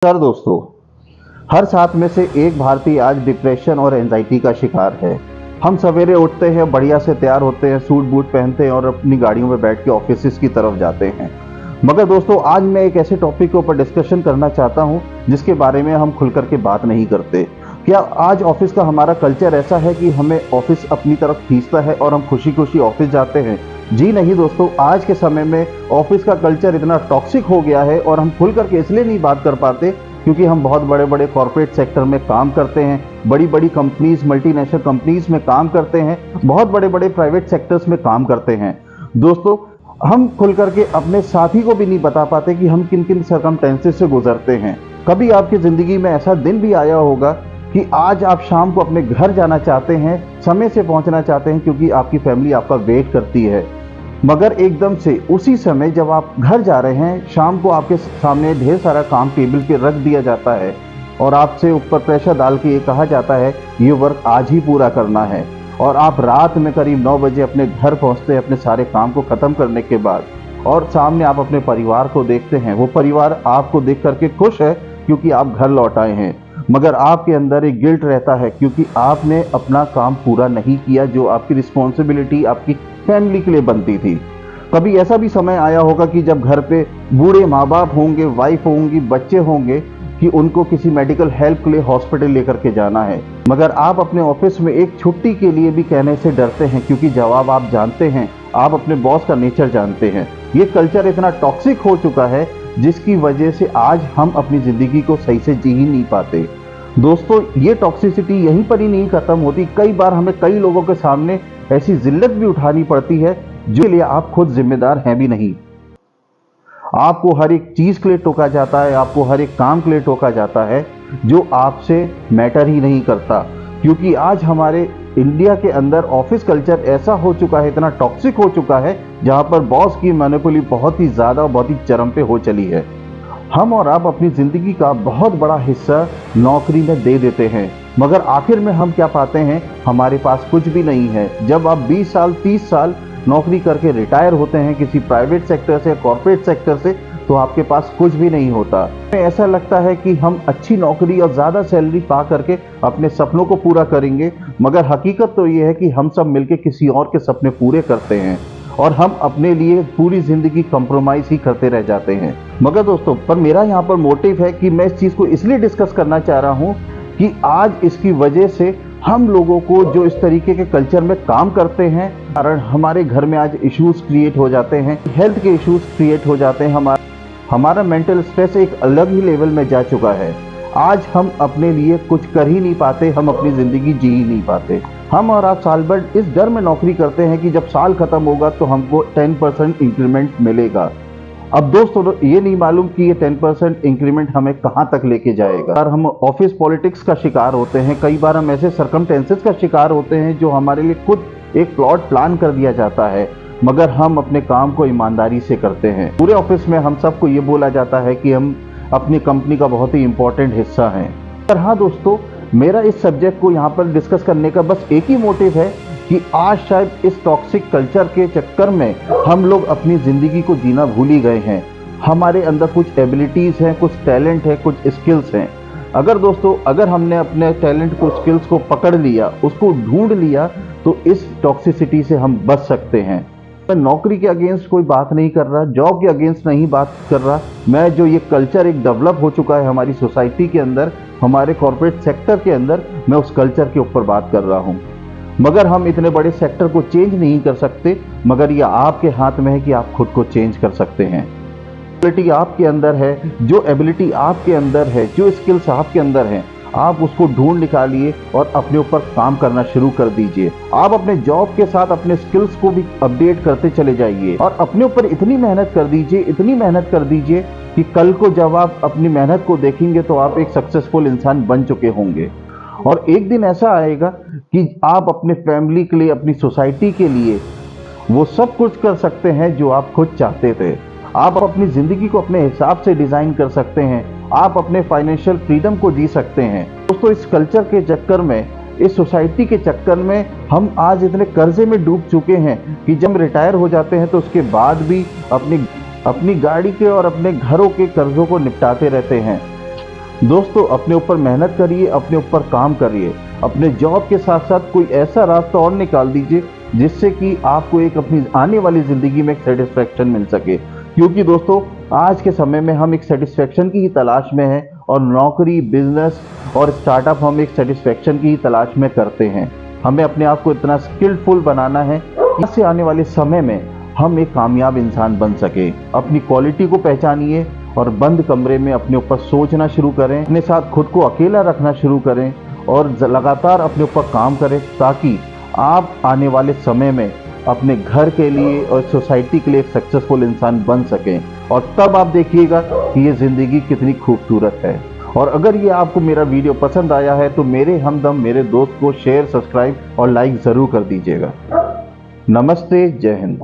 Sir दोस्तों, हर 7 में से एक भारतीय आज डिप्रेशन और एंजाइटी का शिकार है। हम सवेरे उठते हैं, बढ़िया से तैयार होते हैं, सूट बूट पहनते हैं और अपनी गाड़ियों में बैठ के ऑफिस की तरफ जाते हैं। मगर दोस्तों, आज मैं एक ऐसे टॉपिक के ऊपर डिस्कशन करना चाहता हूं जिसके बारे में हम खुल करके बात नहीं करते। क्या आज ऑफिस का हमारा कल्चर ऐसा है कि हमें ऑफिस अपनी तरफ खींचता है और हम खुशी खुशी ऑफिस जाते हैं? जी नहीं दोस्तों, आज के समय में ऑफिस का कल्चर इतना टॉक्सिक हो गया है और हम खुल करके इसलिए नहीं बात कर पाते क्योंकि हम बहुत बड़े बड़े कॉर्पोरेट सेक्टर में काम करते हैं, बड़ी बड़ी कंपनीज, मल्टीनेशनल कंपनीज में काम करते हैं, बहुत बड़े बड़े प्राइवेट सेक्टर्स में काम करते हैं। दोस्तों, हम खुल करके अपने साथी को भी नहीं बता पाते कि हम किन किन सर्कमस्टेंसेस से गुजरते हैं। कभी आपकी ज़िंदगी में ऐसा दिन भी आया होगा कि आज आप शाम को अपने घर जाना चाहते हैं, समय से पहुंचना चाहते हैं क्योंकि आपकी फैमिली आपका वेट करती है, मगर एकदम से उसी समय जब आप घर जा रहे हैं, शाम को आपके सामने ढेर सारा काम टेबल पे रख दिया जाता है और आपसे ऊपर प्रेशर डाल के ये कहा जाता है ये वर्क आज ही पूरा करना है। और आप रात में करीब 9 बजे अपने घर पहुंचते हैं अपने सारे काम को ख़त्म करने के बाद, और सामने आप अपने परिवार को देखते हैं। वो परिवार आपको देख करके खुश है क्योंकि आप घर लौट आए हैं, मगर आपके अंदर एक गिल्ट रहता है क्योंकि आपने अपना काम पूरा नहीं किया जो आपकी रिस्पॉन्सिबिलिटी आपकी फैमिली के लिए बनती थी। कभी ऐसा भी समय आया होगा कि जब घर पे बूढ़े माँ बाप होंगे, वाइफ होंगी, बच्चे होंगे कि उनको किसी मेडिकल हेल्प के लिए हॉस्पिटल लेकर के जाना है, मगर आप अपने ऑफिस में एक छुट्टी के लिए भी कहने से डरते हैं क्योंकि जवाब आप जानते हैं, आप अपने बॉस का नेचर जानते हैं। ये कल्चर इतना टॉक्सिक हो चुका है जिसकी वजह से आज हम अपनी ज़िंदगी को सही से जी ही नहीं पाते। दोस्तों, ये टॉक्सिसिटी यहीं पर ही नहीं खत्म होती। कई बार हमें कई लोगों के सामने ऐसी जिल्लत भी उठानी पड़ती है जो लिए आप खुद जिम्मेदार हैं भी नहीं। आपको हर एक चीज़ के लिए टोका जाता है, आपको हर एक काम के लिए टोका जाता है जो आपसे मैटर ही नहीं करता, क्योंकि आज हमारे इंडिया के अंदर ऑफिस कल्चर ऐसा हो चुका है, इतना टॉक्सिक हो चुका है, जहां पर बॉस की मोनोपोली बहुत ही ज़्यादा और बहुत ही चरम पे हो चली है। हम और आप अपनी ज़िंदगी का बहुत बड़ा हिस्सा नौकरी में दे देते हैं, मगर आखिर में हम क्या पाते हैं? हमारे पास कुछ भी नहीं है। जब आप 20 साल 30 साल नौकरी करके रिटायर होते हैं किसी प्राइवेट सेक्टर से, कॉर्पोरेट सेक्टर से, तो आपके पास कुछ भी नहीं होता। हमें ऐसा लगता है कि हम अच्छी नौकरी और ज़्यादा सैलरी पा करके अपने सपनों को पूरा करेंगे, मगर हकीकत तो ये है कि हम सब मिलकर किसी और के सपने पूरे करते हैं और हम अपने लिए पूरी ज़िंदगी कंप्रोमाइज़ ही करते रह जाते हैं। मगर दोस्तों, पर मेरा यहाँ पर मोटिव है कि मैं इस चीज़ को इसलिए डिस्कस करना चाह रहा हूँ कि आज इसकी वजह से हम लोगों को जो इस तरीके के कल्चर में काम करते हैं, कारण हमारे घर में आज इश्यूज क्रिएट हो जाते हैं, हेल्थ के इश्यूज क्रिएट हो जाते हैं, हमारा मेंटल स्ट्रेस एक अलग ही लेवल में जा चुका है। आज हम अपने लिए कुछ कर ही नहीं पाते, हम अपनी ज़िंदगी जी ही नहीं पाते। हम और आप साल भर इस डर में नौकरी करते हैं कि जब साल खत्म होगा तो हमको 10% इंक्रीमेंट मिलेगा। अब दोस्तों, ये नहीं मालूम कि ये 10% इंक्रीमेंट हमें कहाँ तक लेके जाएगा। और हम ऑफिस पॉलिटिक्स का शिकार होते हैं, कई बार हम ऐसे सर्कमस्टेंसेस का शिकार होते हैं जो हमारे लिए खुद एक प्लॉट प्लान कर दिया जाता है, मगर हम अपने काम को ईमानदारी से करते हैं। पूरे ऑफिस में हम सबको ये बोला जाता है कि हम अपनी कंपनी का बहुत ही इंपॉर्टेंट हिस्सा हैं। पर हाँ दोस्तों, मेरा इस सब्जेक्ट को यहाँ पर डिस्कस करने का बस एक ही मोटिव है कि आज शायद इस टॉक्सिक कल्चर के चक्कर में हम लोग अपनी ज़िंदगी को जीना भूल ही गए हैं। हमारे अंदर कुछ एबिलिटीज़ हैं, कुछ टैलेंट है, कुछ स्किल्स हैं। अगर हमने अपने टैलेंट को, स्किल्स को पकड़ लिया, उसको ढूंढ लिया, तो इस टॉक्सिसिटी से हम बच सकते हैं। मैं नौकरी के अगेंस्ट कोई बात नहीं कर रहा, जॉब के अगेंस्ट नहीं बात कर रहा। मैं जो ये कल्चर एक डेवलप हो चुका है हमारी सोसाइटी के अंदर, हमारे कॉर्पोरेट सेक्टर के अंदर, मैं उस कल्चर के ऊपर बात कर रहा हूँ। मगर हम इतने बड़े सेक्टर को चेंज नहीं कर सकते, मगर यह आपके हाथ में है कि आप खुद को चेंज कर सकते हैं। एबिलिटी आपके अंदर है, जो एबिलिटी आपके अंदर है, जो स्किल्स आपके अंदर हैं, आप उसको ढूंढ निकालिए और अपने ऊपर काम करना शुरू कर दीजिए। आप अपने जॉब के साथ अपने स्किल्स को भी अपडेट करते चले जाइए और अपने ऊपर इतनी मेहनत कर दीजिए, इतनी मेहनत कर दीजिए कि कल को जब आप अपनी मेहनत को देखेंगे तो आप एक सक्सेसफुल इंसान बन चुके होंगे। और एक दिन ऐसा आएगा कि आप अपने फैमिली के लिए, अपनी सोसाइटी के लिए वो सब कुछ कर सकते हैं जो आप खुद चाहते थे। आप अपनी ज़िंदगी को अपने हिसाब से डिज़ाइन कर सकते हैं, आप अपने फाइनेंशियल फ्रीडम को जी सकते हैं। दोस्तों, इस कल्चर के चक्कर में, इस सोसाइटी के चक्कर में हम आज इतने कर्जे में डूब चुके हैं कि जब रिटायर हो जाते हैं तो उसके बाद भी अपनी गाड़ी के और अपने घरों के कर्जों को निपटाते रहते हैं। दोस्तों, अपने ऊपर मेहनत करिए, अपने ऊपर काम करिए, अपने जॉब के साथ साथ कोई ऐसा रास्ता और निकाल दीजिए जिससे कि आपको एक अपनी आने वाली ज़िंदगी में एक सेटिस्फैक्शन मिल सके। क्योंकि दोस्तों, आज के समय में हम एक सेटिस्फैक्शन की ही तलाश में हैं और नौकरी, बिजनेस और स्टार्टअप हम एक सेटिस्फैक्शन की ही तलाश में करते हैं। हमें अपने आप को इतना स्किलफुल बनाना है कि इससे आने वाले समय में हम एक कामयाब इंसान बन सके। अपनी क्वालिटी को पहचानिए और बंद कमरे में अपने ऊपर सोचना शुरू करें, अपने साथ खुद को अकेला रखना शुरू करें और लगातार अपने ऊपर काम करें, ताकि आप आने वाले समय में अपने घर के लिए और सोसाइटी के लिए एक सक्सेसफुल इंसान बन सकें। और तब आप देखिएगा कि ये ज़िंदगी कितनी खूबसूरत है। और अगर ये आपको मेरा वीडियो पसंद आया है तो मेरे हमदम मेरे दोस्त को शेयर, सब्सक्राइब और लाइक ज़रूर कर दीजिएगा। नमस्ते, जय हिंद।